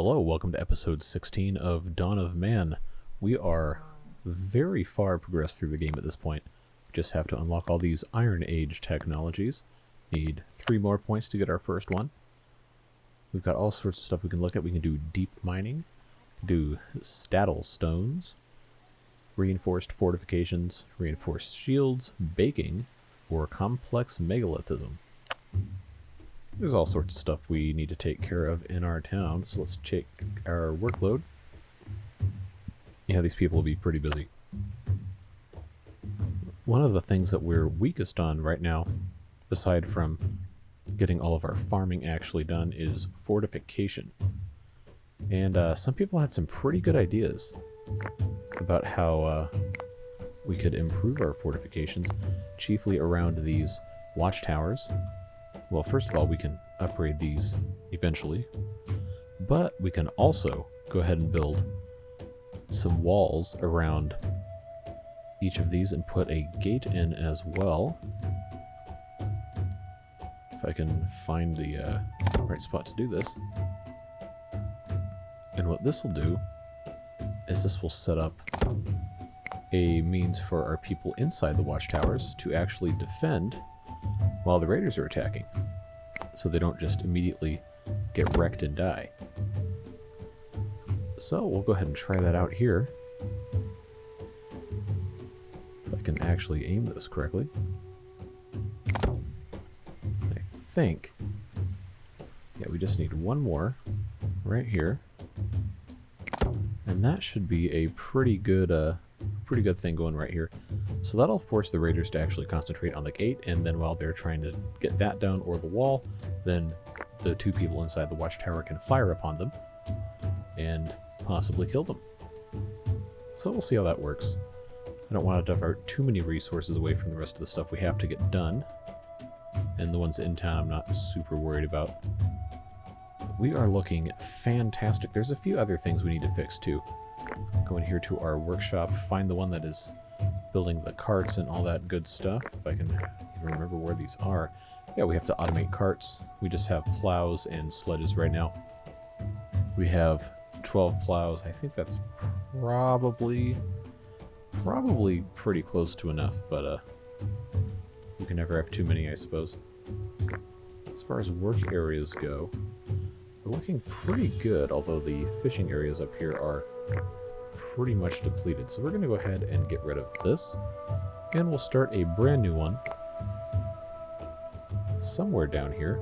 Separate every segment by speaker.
Speaker 1: Hello, welcome to episode 16 of Dawn of Man. We are very far progressed through the game at this point. We just have to unlock all these Iron Age technologies. Need 3 more points to get our first one. We've got all sorts of stuff we can look at. We can do deep mining, do stattle stones, reinforced fortifications, reinforced shields, baking, or complex megalithism. There's all sorts of stuff we need to take care of in our town, so let's check our workload. Yeah, these people will be pretty busy. One of the things that we're weakest on right now, aside from getting all of our farming actually done, is fortification. And some people had some pretty good ideas about how we could improve our fortifications, chiefly around these watchtowers. Well, first of all, we can upgrade these eventually, but we can also go ahead and build some walls around each of these and put a gate in as well. If I can find the right spot to do this. And what this will do is this will set up a means for our people inside the watchtowers to actually defend while the raiders are attacking, so they don't just immediately get wrecked and die. So we'll go ahead and try that out here. If I can actually aim this correctly. I think, yeah, we just need one more right here, and that should be a pretty good thing going right here. So that'll force the raiders to actually concentrate on the gate, and then while they're trying to get that down or the wall, then the 2 people inside the watchtower can fire upon them and possibly kill them. So we'll see how that works. I don't want to divert too many resources away from the rest of the stuff we have to get done, and the ones in town I'm not super worried about. We are looking fantastic. There's a few other things we need to fix too. Go in here to our workshop, find the one that is building the carts and all that good stuff. If I can even remember where these are. Yeah, we have to automate carts. We just have plows and sledges right now. We have 12 plows. I think that's probably pretty close to enough, but you can never have too many, I suppose. As far as work areas go, we're looking pretty good, although the fishing areas up here are pretty much depleted. So we're going to go ahead and get rid of this, and we'll start a brand new one somewhere down here.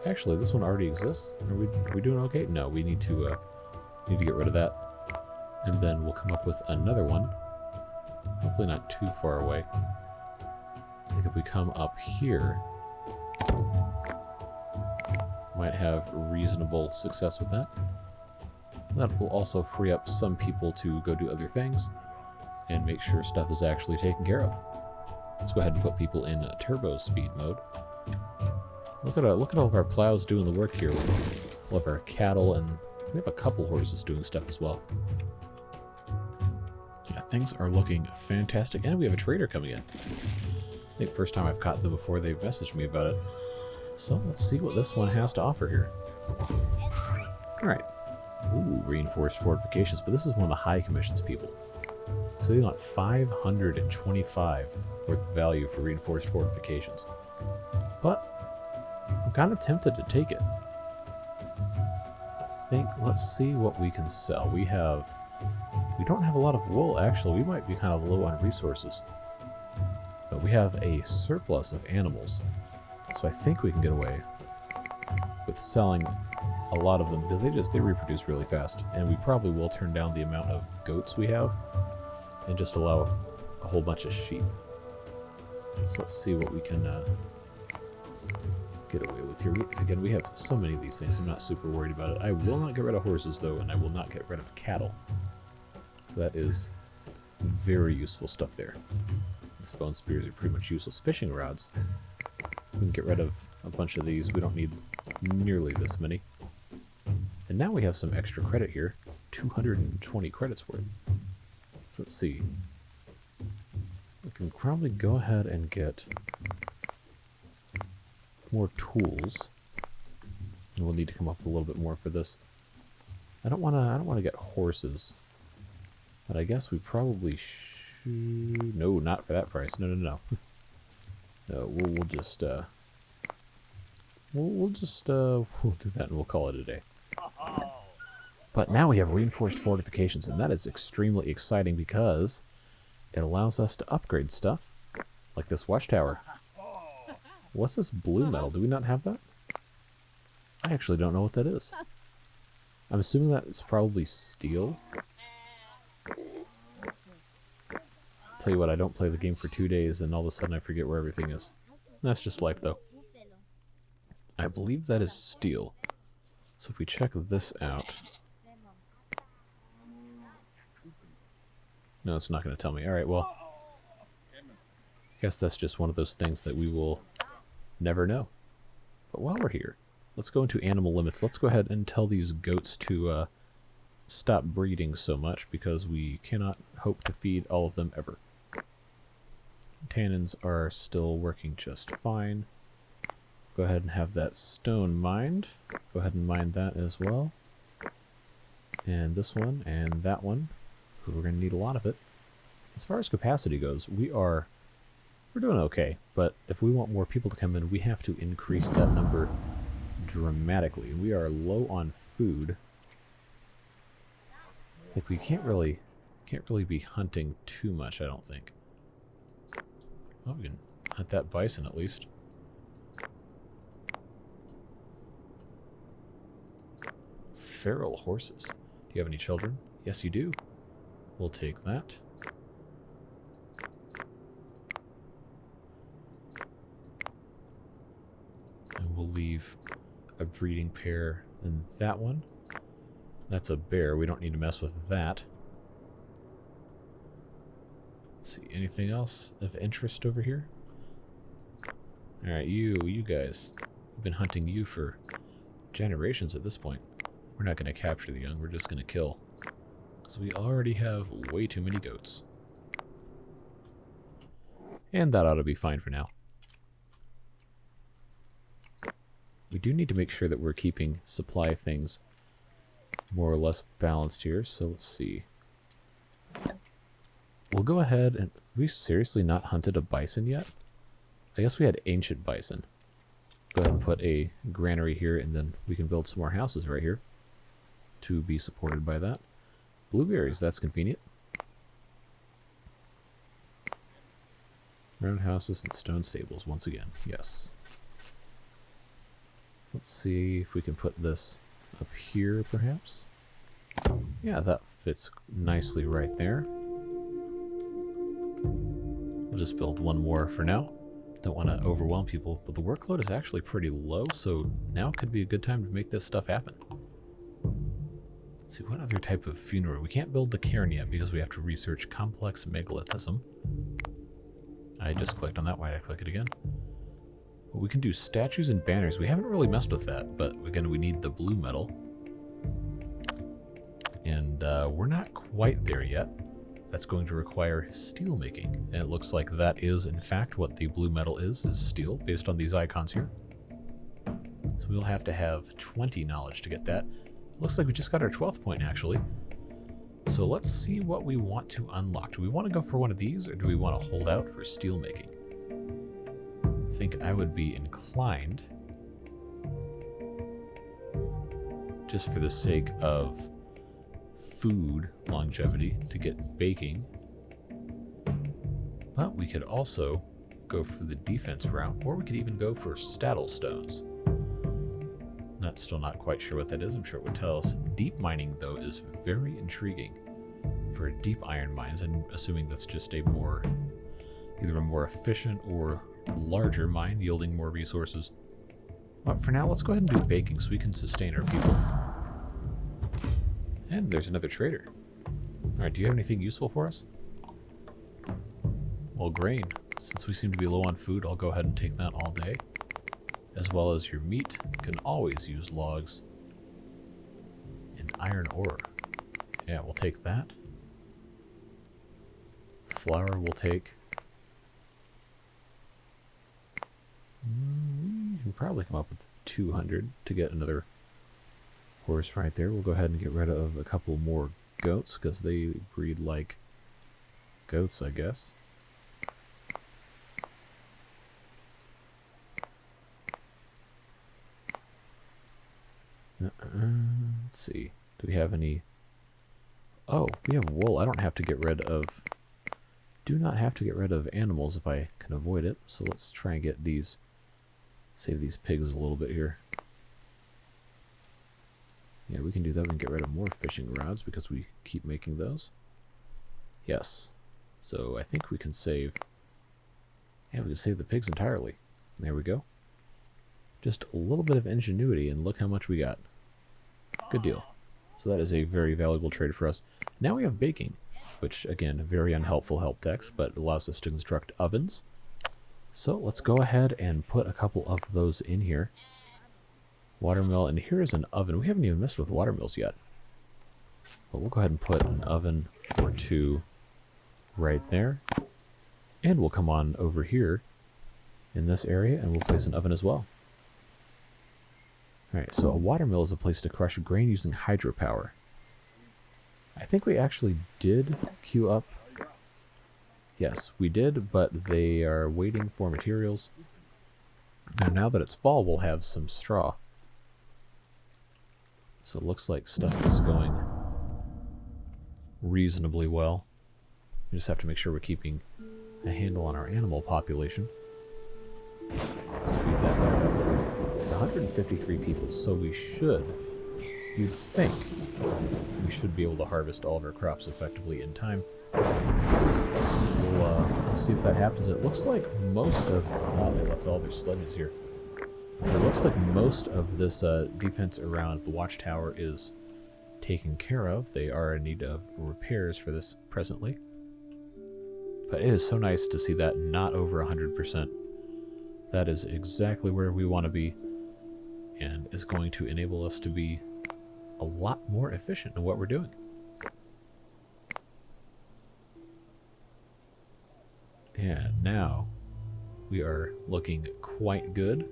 Speaker 1: Actually, this one already exists. Are we doing okay? No, we need to get rid of that, and then we'll come up with another one. Hopefully not too far away. I think if we come up here, might have reasonable success with that. That will also free up some people to go do other things and make sure stuff is actually taken care of. Let's go ahead and put people in turbo speed mode. Look at all of our plows doing the work here. All of our cattle, and we have a couple horses doing stuff as well. Yeah, things are looking fantastic, and we have a trader coming in. I think first time I've caught them before they've messaged me about it. So let's see what this one has to offer here. Alright. Ooh, reinforced fortifications, but this is one of the high commissions people. So we want 525 worth of value for reinforced fortifications. But I'm kind of tempted to take it. Let's see what we can sell. We don't have a lot of wool, actually. We might be kind of low on resources. But we have a surplus of animals. So I think we can get away with selling a lot of them, because they reproduce really fast, and we probably will turn down the amount of goats we have and just allow a whole bunch of sheep. So let's see what we can get away with here. Again, we have so many of these things, I'm not super worried about it. I will not get rid of horses though, and I will not get rid of cattle. That is very useful stuff there. These bone spears are pretty much useless. Fishing rods, we can get rid of a bunch of these. We don't need nearly this many. And now we have some extra credit here, 220 credits worth. So let's see. We can probably go ahead and get more tools. And we'll need to come up with a little bit more for this. I don't wanna get horses. But I guess we probably should... No, not for that price. No, no, no. No, we'll just we'll do that and we'll call it a day. But now we have reinforced fortifications, and that is extremely exciting because it allows us to upgrade stuff, like this watchtower. What's this blue metal? Do we not have that? I actually don't know what that is. I'm assuming that it's probably steel. Tell you what, I don't play the game for 2 days and all of a sudden I forget where everything is. That's just life though. I believe that is steel. So if we check this out... No, it's not going to tell me. Alright, well... I guess that's just one of those things that we will never know. But while we're here, let's go into animal limits. Let's go ahead and tell these goats to stop breeding so much because we cannot hope to feed all of them ever. Tannins are still working just fine. Go ahead and have that stone mined. Go ahead and mine that as well. And this one and that one, because we're going to need a lot of it. As far as capacity goes, we're doing okay, but if we want more people to come in, we have to increase that number dramatically. We are low on food. Like we can't really be hunting too much, I don't think. Oh, we can hunt that bison at least. Feral horses. Do you have any children? Yes, you do. We'll take that. And we'll leave a breeding pair in that one. That's a bear. We don't need to mess with that. Let's see, anything else of interest over here? Alright, you guys. We've been hunting you for generations at this point. We're not going to capture the young, we're just going to kill. Because we already have way too many goats. And that ought to be fine for now. We do need to make sure that we're keeping supply things more or less balanced here, so let's see. We'll go ahead and... Have we seriously not hunted a bison yet? I guess we had ancient bison. Go ahead and put a granary here, and then we can build some more houses right here to be supported by that. Blueberries, that's convenient. Round houses and stone stables once again, yes. Let's see if we can put this up here, perhaps. Yeah, that fits nicely right there. We'll just build one more for now. Don't want to overwhelm people, but the workload is actually pretty low, so now could be a good time to make this stuff happen. Let's see, what other type of funerary? We can't build the cairn yet because we have to research complex megalithism. I just clicked on that. Why did I click it again? Well, we can do statues and banners. We haven't really messed with that, but again, we need the blue metal. And we're not quite there yet. That's going to require steel making. And it looks like that is, in fact, what the blue metal is steel, based on these icons here. So we'll have to have 20 knowledge to get that. Looks like we just got our 12th point, actually. So let's see what we want to unlock. Do we want to go for one of these, or do we want to hold out for steel making? I think I would be inclined, just for the sake of food longevity, to get baking. But we could also go for the defense route, or we could even go for stattle stones. Still not quite sure what that is. I'm sure it would tell us. Deep mining, though, is very intriguing for deep iron mines, and assuming that's just a more, either a more efficient or larger mine yielding more resources. But for now, let's go ahead and do baking so we can sustain our people. And there's another trader. Alright, do you have anything useful for us? Well, grain. Since we seem to be low on food, I'll go ahead and take that all day. As well as your meat. You can always use logs. And iron ore. Yeah, we'll take that. Flour we'll take. We can probably come up with 200 to get another horse right there. We'll go ahead and get rid of a couple more goats because they breed like goats, I guess. Let's see. Do we have any? Oh, we have wool. I don't have to get rid of... Do not have to get rid of animals if I can avoid it. So let's try and get these... Save these pigs a little bit here. Yeah, we can do that. We can get rid of more fishing rods because we keep making those. Yes. So I think we can save... Yeah, we can save the pigs entirely. There we go. Just a little bit of ingenuity, and look how much we got. Good deal. So that is a very valuable trade for us. Now we have baking, which, again, a very unhelpful help text, but allows us to construct ovens. So let's go ahead and put a couple of those in here. Watermill, and here is an oven. We haven't even messed with watermills yet. But we'll go ahead and put an oven or two right there. And we'll come on over here in this area, and we'll place an oven as well. Alright, so a watermill is a place to crush grain using hydropower. I think we actually did queue up. Yes, we did, but they are waiting for materials. And now that it's fall, we'll have some straw. So it looks like stuff is going reasonably well. We just have to make sure we're keeping a handle on our animal population. Speed that back up. 153 people, so we should, you'd think, we should be able to harvest all of our crops effectively in time. We'll see if that happens. It looks like most of... Oh, they left all their sledges here. It looks like most of this defense around the Watchtower is taken care of. They are in need of repairs for this presently. But it is so nice to see that not over 100%. That is exactly where we want to be, and is going to enable us to be a lot more efficient in what we're doing. And now we are looking quite good.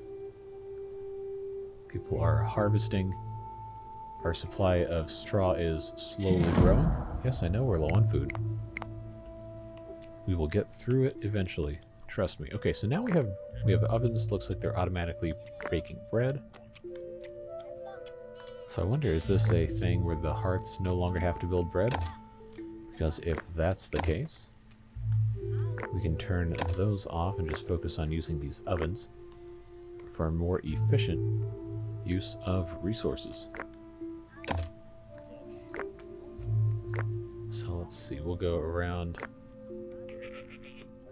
Speaker 1: People are harvesting. Our supply of straw is slowly growing. Yes, I know we're low on food. We will get through it eventually. Trust me. Okay, so now we have ovens. Looks like they're automatically baking bread. So I wonder, is this a thing where the hearths no longer have to build bread? Because if that's the case, we can turn those off and just focus on using these ovens for a more efficient use of resources. So let's see, we'll go around.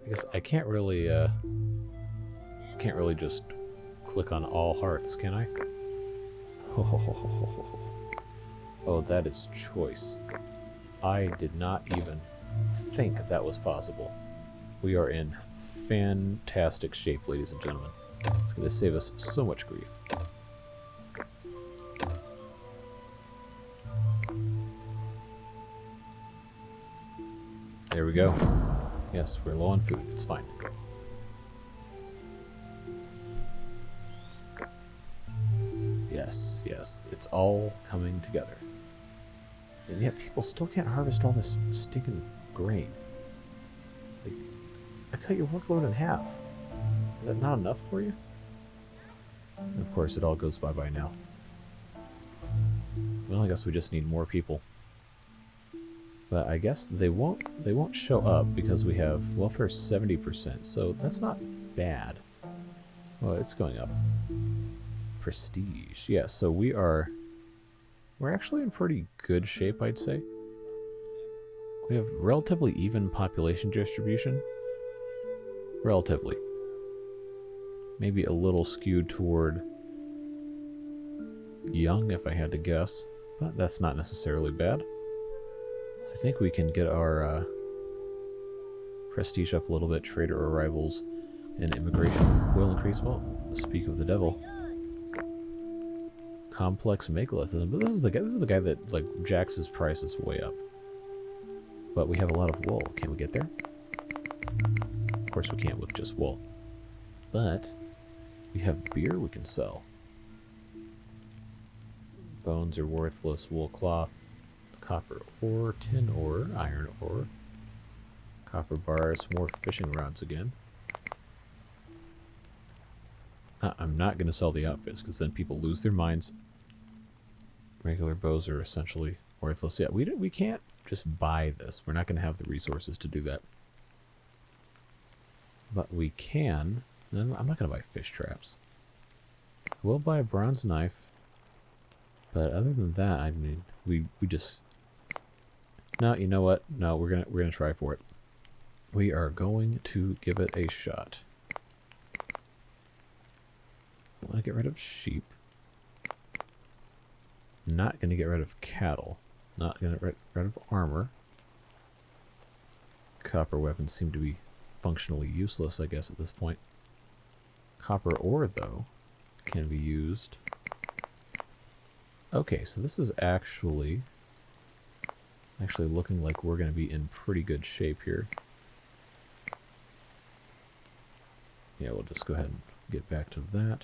Speaker 1: I guess I can't really just click on all hearths, can I? Oh, that is choice. I did not even think that was possible. We are in fantastic shape, ladies and gentlemen. It's going to save us so much grief. There we go. Yes, we're low on food. It's fine. Yes, yes. It's all coming together. And yet people still can't harvest all this stinking grain. Like, I cut your workload in half. Is that not enough for you? And of course, it all goes bye-bye now. Well, I guess we just need more people. But I guess they won't show up because we have welfare 70%, so that's not bad. Well, it's going up. Prestige. Yeah, so we're actually in pretty good shape, I'd say. We have relatively even population distribution. Relatively. Maybe a little skewed toward young, if I had to guess, but that's not necessarily bad. I think we can get our prestige up a little bit. Trader arrivals and immigration will increase. Well, speak of the devil. Complex megalithism. But this is the guy that like jacks his prices way up. But we have a lot of wool. Can we get there? Of course we can't with just wool. But we have beer we can sell. Bones are worthless. Wool cloth. Copper ore. Tin ore. Iron ore. Copper bars. More fishing rods again. I'm not going to sell the outfits because then people lose their minds. Regular bows are essentially worthless. Yeah, we can't just buy this. We're not going to have the resources to do that. But we can. I'm not going to buy fish traps. I will buy a bronze knife. But other than that, I mean, we just... No, you know what? No, we're gonna try for it. We are going to give it a shot. I want to get rid of sheep. Not going to get rid of cattle. Not going to get rid of armor. Copper weapons seem to be functionally useless, I guess, at this point. Copper ore, though, can be used. Okay, so this is actually looking like we're going to be in pretty good shape here. Yeah, we'll just go ahead and get back to that.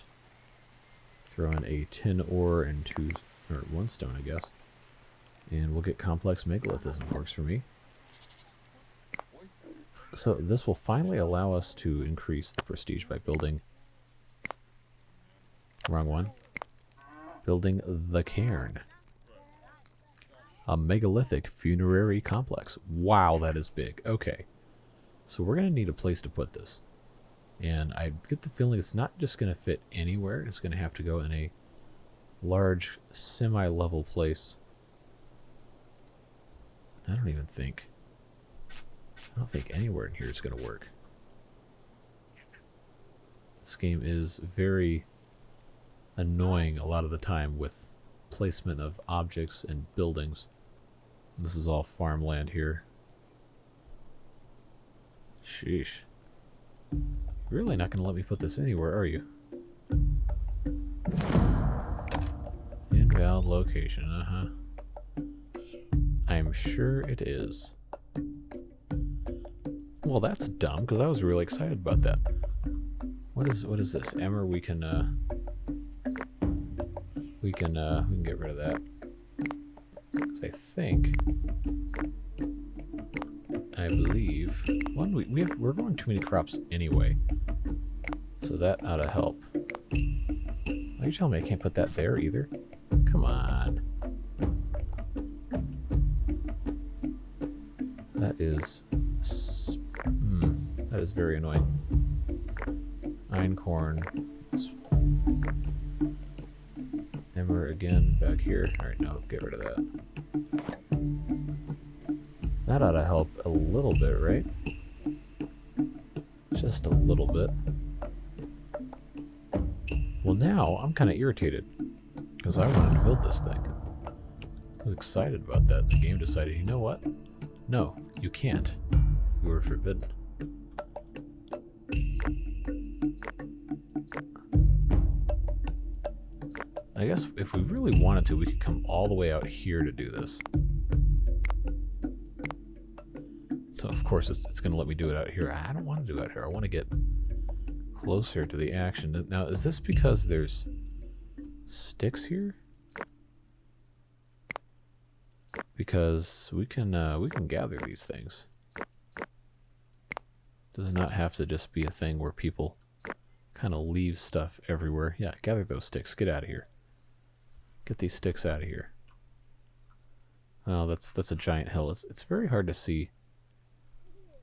Speaker 1: Throw in a tin ore and one stone, I guess. And we'll get complex megalithism. Works for me. So this will finally allow us to increase the prestige by building... Wrong one. Building the cairn. A megalithic funerary complex. Wow, that is big. Okay. So we're going to need a place to put this. And I get the feeling it's not just going to fit anywhere. It's going to have to go in a large, semi-level place. I don't think anywhere in here is going to work. This game is very annoying a lot of the time with placement of objects and buildings. This is all farmland here. Sheesh. You're really not going to let me put this anywhere, are you? Invalid location, I'm sure it is. Well, that's dumb, because I was really excited about that. What is this? Emmer, we can get rid of that. Because I believe we're growing too many crops anyway. So that ought to help. Are you telling me I can't put that there either? Come on. That is very annoying. Einkorn. Emmer again back here. Alright, no, get rid of that. That ought to help a little bit, right? Just a little bit. Well, now I'm kind of irritated because I wanted to build this thing. I was excited about that. The game decided, you know what? No, you can't. You were forbidden. I guess if we really wanted to, we could come all the way out here to do this. So of course it's going to let me do it out here. I don't want to do it out here. I want to get closer to the action. Now, is this because there's sticks here? Because we can gather these things. Does not have to just be a thing where people kind of leave stuff everywhere. Yeah, gather those sticks. Get out of here. Get these sticks out of here. Oh, that's a giant hill. It's very hard to see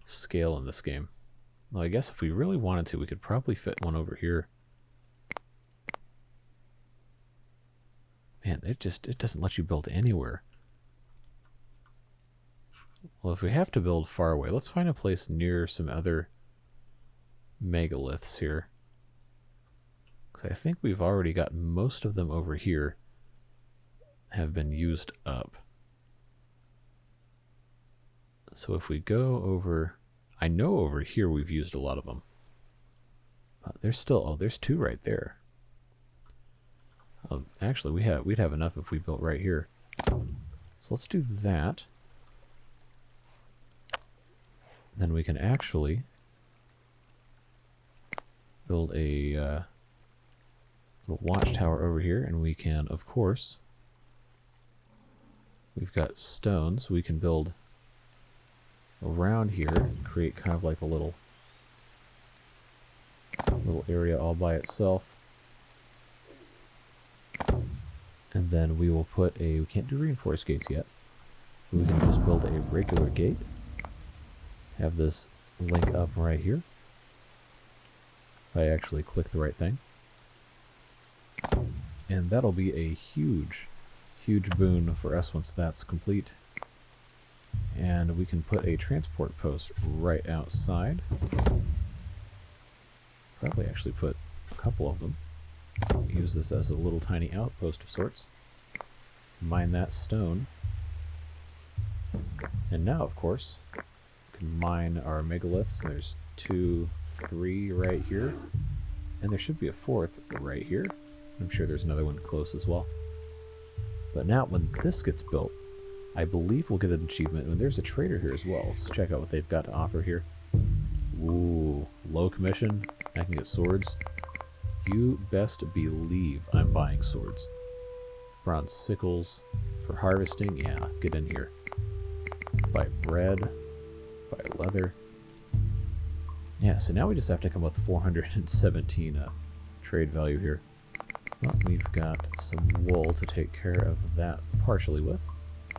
Speaker 1: scale in this game. Well, I guess if we really wanted to, we could probably fit one over here. Man, it doesn't let you build anywhere. Well, if we have to build far away, let's find a place near some other megaliths here. Because I think we've already got most of them over here have been used up. So if we go over, I know over here we've used a lot of them. There's still, oh, there's two right there. Oh, actually, we'd have enough if we built right here. So let's do that. Then we can actually build a little watchtower over here, and we can, of course, We've got stone, so we can build around here and create kind of like a little area all by itself. And then we will put we can't do reinforced gates yet. We can just build a regular gate. Have this link up right here. If I actually click the right thing. And that'll be a huge, huge boon for us once that's complete. And we can put a transport post right outside. Probably actually put a couple of them. Use this as a little tiny outpost of sorts. Mine that stone. And now, of course, we can mine our megaliths. There's 2, 3 right here. And there should be a 4th right here. I'm sure there's another one close as well. But now, when this gets built, I believe we'll get an achievement. And there's a trader here as well. Let's check out what they've got to offer here. Ooh, low commission. I can get swords. You best believe I'm buying swords. Bronze sickles for harvesting. Yeah, get in here. Buy bread. Buy leather. Yeah, so now we just have to come with 417 trade value here. Well, we've got some wool to take care of that partially with,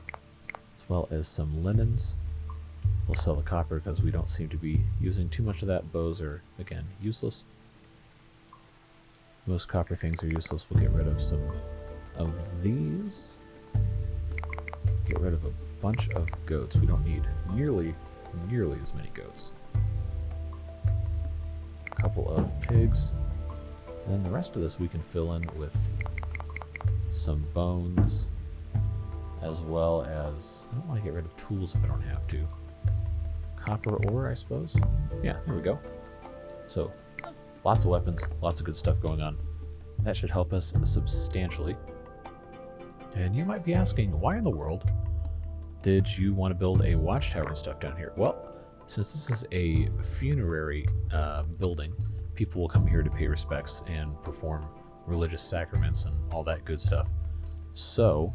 Speaker 1: as well as some linens. We'll sell the copper because we don't seem to be using too much of that. Bows are, again, useless. Most copper things are useless. We'll get rid of some of these. Get rid of a bunch of goats. We don't need nearly as many goats. A couple of pigs. And then the rest of this we can fill in with some bones, as well as, I don't want to get rid of tools if I don't have to. Copper ore, I suppose? Yeah, there we go. So, lots of weapons, lots of good stuff going on. That should help us substantially. And you might be asking, why in the world did you want to build a watchtower and stuff down here? Well, since this is a funerary building, people will come here to pay respects and perform religious sacraments and all that good stuff. So,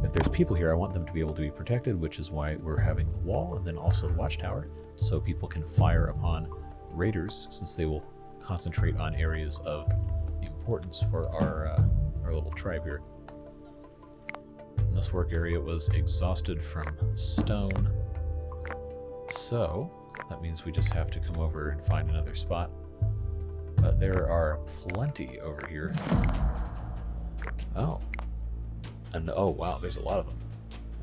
Speaker 1: if there's people here, I want them to be able to be protected, which is why we're having the wall and then also the watchtower, so people can fire upon raiders, since they will concentrate on areas of importance for our little tribe here. And this work area was exhausted from stone, so that means we just have to come over and find another spot. But there are plenty over here. Oh. And oh wow, there's a lot of them.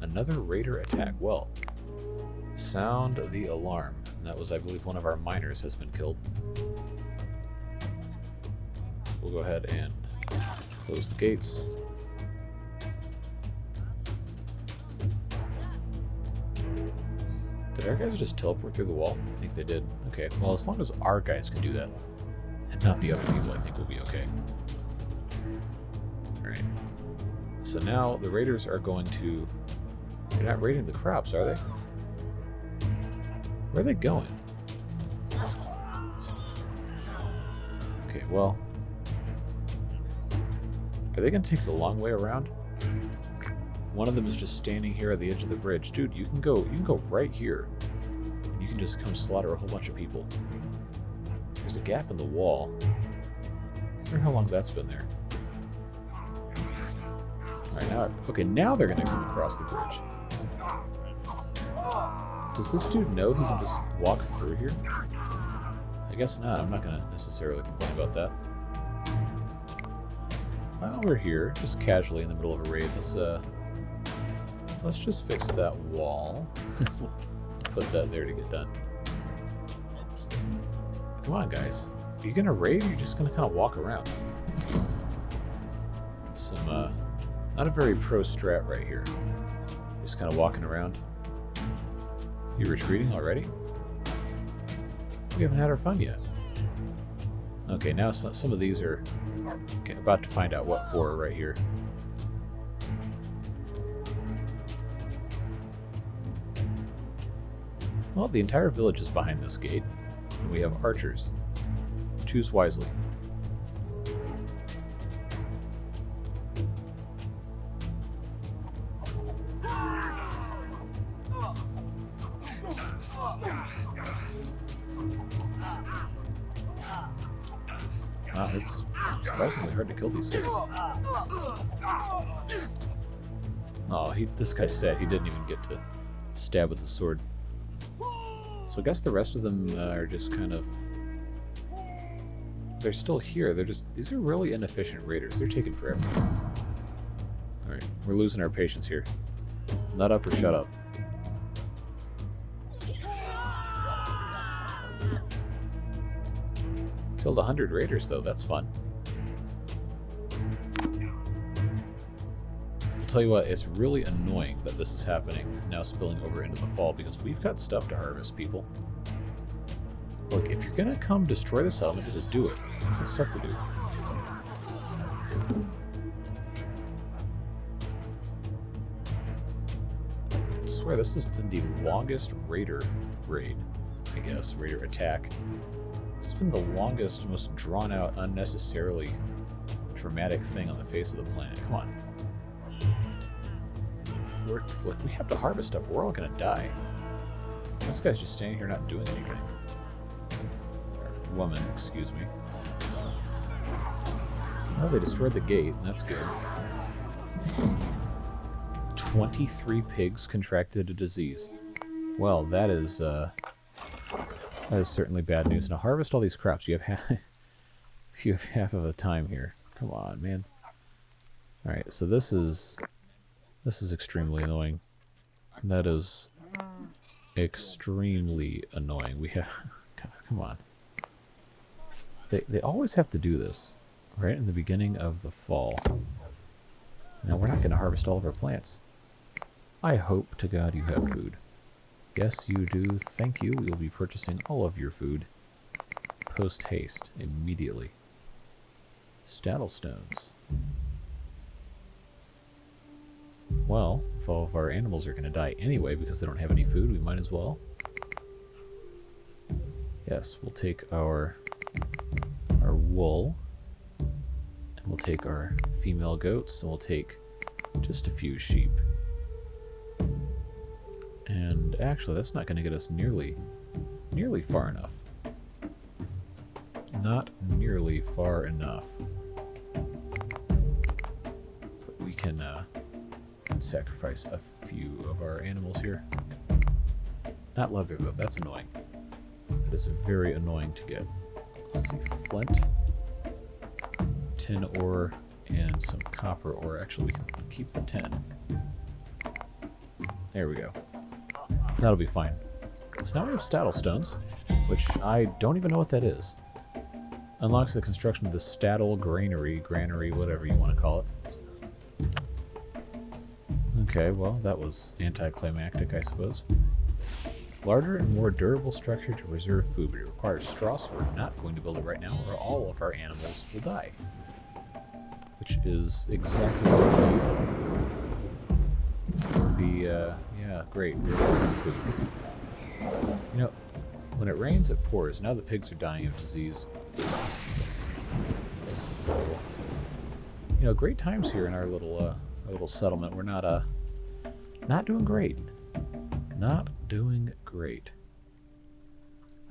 Speaker 1: Another raider attack. Well, sound the alarm. And that was, I believe, one of our miners has been killed. We'll go ahead and close the gates. Did our guys just teleport through the wall? I think they did. Okay, well, as long as our guys can do that, and not the other people, I think we'll be okay. Alright. So now the raiders are going to... They're not raiding the crops, are they? Where are they going? Okay, well... Are they going to take the long way around? One of them is just standing here at the edge of the bridge. Dude, you can go right here. And you can just come slaughter a whole bunch of people. There's a gap in the wall. I wonder how long that's been there. Alright, now... Okay, now they're going to come across the bridge. Does this dude know he can just walk through here? I guess not. I'm not going to necessarily complain about that. While we're here, just casually in the middle of a raid, let's just fix that wall. Put that there to get done. Come on, guys. Are you gonna raid, or are you just gonna kind of walk around? Some, not a very pro strat right here. Just kind of walking around. You retreating already? We haven't had our fun yet. Okay, now some of these are... Okay, about to find out what for right here. Well, the entire village is behind this gate, and we have archers. Choose wisely. Wow, it's surprisingly hard to kill these guys. Oh, this guy's sad. He didn't even get to stab with the sword. So I guess the rest of them are just kind of... They're still here. These are really inefficient raiders. They're taking forever. Alright, we're losing our patience here. Nut up or shut up. Killed 100 raiders, though. That's fun. I'll tell you what, it's really annoying that this is happening, now spilling over into the fall, because we've got stuff to harvest, people. Look, if you're gonna come destroy the settlement, just do it. There's stuff to do. I swear, this is the longest raider raid, I guess, raider attack. This has been the longest, most drawn-out, unnecessarily dramatic thing on the face of the planet. Come on. Look, we have to harvest stuff. We're all gonna die. This guy's just standing here not doing anything. Or woman, excuse me. Well, they destroyed the gate. That's good. 23 pigs contracted a disease. Well, that is certainly bad news. Now harvest all these crops. You have half of a time here. Come on, man. All right, so this is extremely annoying. That is extremely annoying. We have... God, come on. They always have to do this, right in the beginning of the fall. Now, we're not going to harvest all of our plants. I hope to God you have food. Yes, you do. Thank you. We will be purchasing all of your food post-haste immediately. Staddlestones. Well, if all of our animals are going to die anyway because they don't have any food, we might as well. Yes, we'll take our wool, and we'll take our female goats, and we'll take just a few sheep. And actually, that's not going to get us nearly far enough. Not nearly far enough. But we can sacrifice a few of our animals here. Not leather, though. That's annoying. That is very annoying to get. Let's see, flint, tin ore, and some copper ore. Actually, we can keep the tin. There we go. That'll be fine. So now we have staddlestones, which I don't even know what that is. Unlocks the construction of the staddle granary, whatever you want to call it. Okay, well, that was anticlimactic, I suppose. Larger and more durable structure to preserve food, but it requires straw, so we're not going to build it right now, or all of our animals will die. Which is exactly what we need. Yeah, great, we're looking for food. You know, when it rains, it pours. Now the pigs are dying of disease. So, you know, great times here in our little settlement. We're not doing great. Not doing great.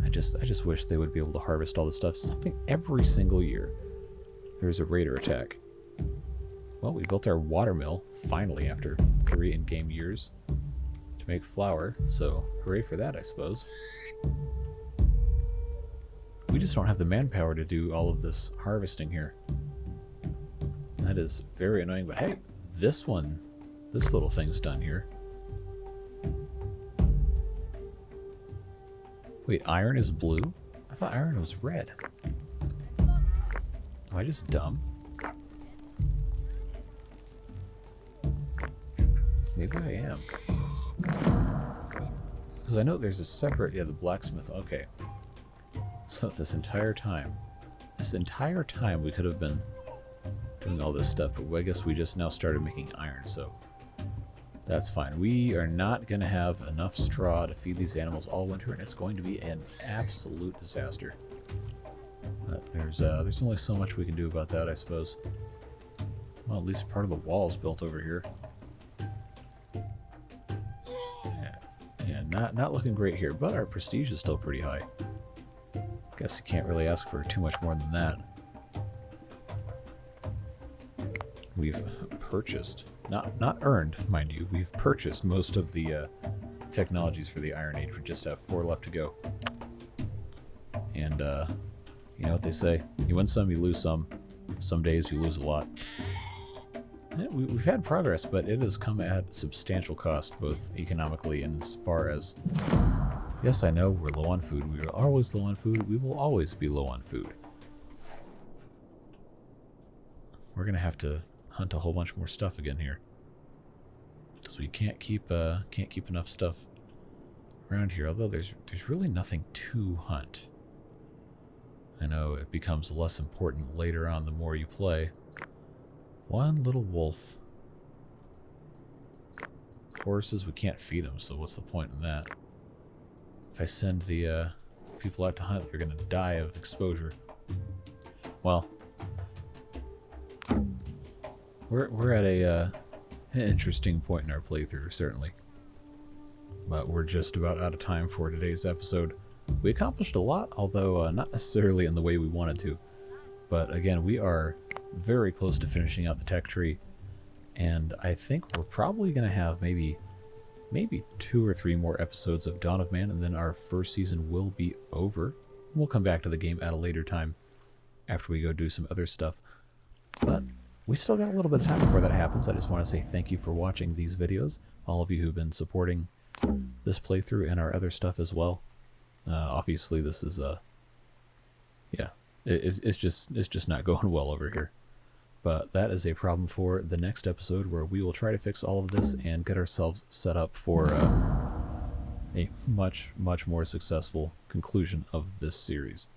Speaker 1: I just wish they would be able to harvest all this stuff. Something every single year. There's a raider attack. Well, we built our watermill, finally, after 3 in-game years, to make flour, so hooray for that, I suppose. We just don't have the manpower to do all of this harvesting here. That is very annoying, but hey, this little thing's done here. Wait, iron is blue? I thought iron was red. Am I just dumb? Maybe I am. Because I know there's a separate... Yeah, the blacksmith. Okay. So this entire time we could have been doing all this stuff, but I guess we just now started making iron, so that's fine. We are not going to have enough straw to feed these animals all winter, and it's going to be an absolute disaster. But there's only so much we can do about that, I suppose. Well, at least part of the wall is built over here. Yeah, not looking great here, but our prestige is still pretty high. Guess you can't really ask for too much more than that. We've purchased, not earned, mind you, we've purchased most of the technologies for the Iron Age. We just have 4 left to go. And you know what they say, you win some, you lose some. Some days you lose a lot. Yeah, we've had progress, but it has come at substantial cost, both economically and as far as... Yes, I know, we're low on food. We are always low on food. We will always be low on food. We're going to have to hunt a whole bunch more stuff again here. Because we can't keep enough stuff around here, although there's really nothing to hunt. I know it becomes less important later on the more you play. One little wolf. Horses, we can't feed them, so what's the point in that? If I send the people out to hunt, they're going to die of exposure. Well, we're at an interesting point in our playthrough, certainly. But we're just about out of time for today's episode. We accomplished a lot, although not necessarily in the way we wanted to. But again, we are very close to finishing out the tech tree, and I think we're probably going to have maybe 2 or 3 more episodes of Dawn of Man, and then our first season will be over. We'll come back to the game at a later time after we go do some other stuff. But we still got a little bit of time before that happens. I just want to say thank you for watching these videos, all of you who've been supporting this playthrough and our other stuff as well. Obviously, this is yeah, it's just not going well over here. But that is a problem for the next episode, where we will try to fix all of this and get ourselves set up for a much more successful conclusion of this series.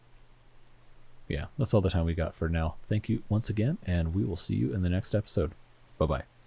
Speaker 1: Yeah, that's all the time we got for now. Thank you once again, and we will see you in the next episode. Bye-bye.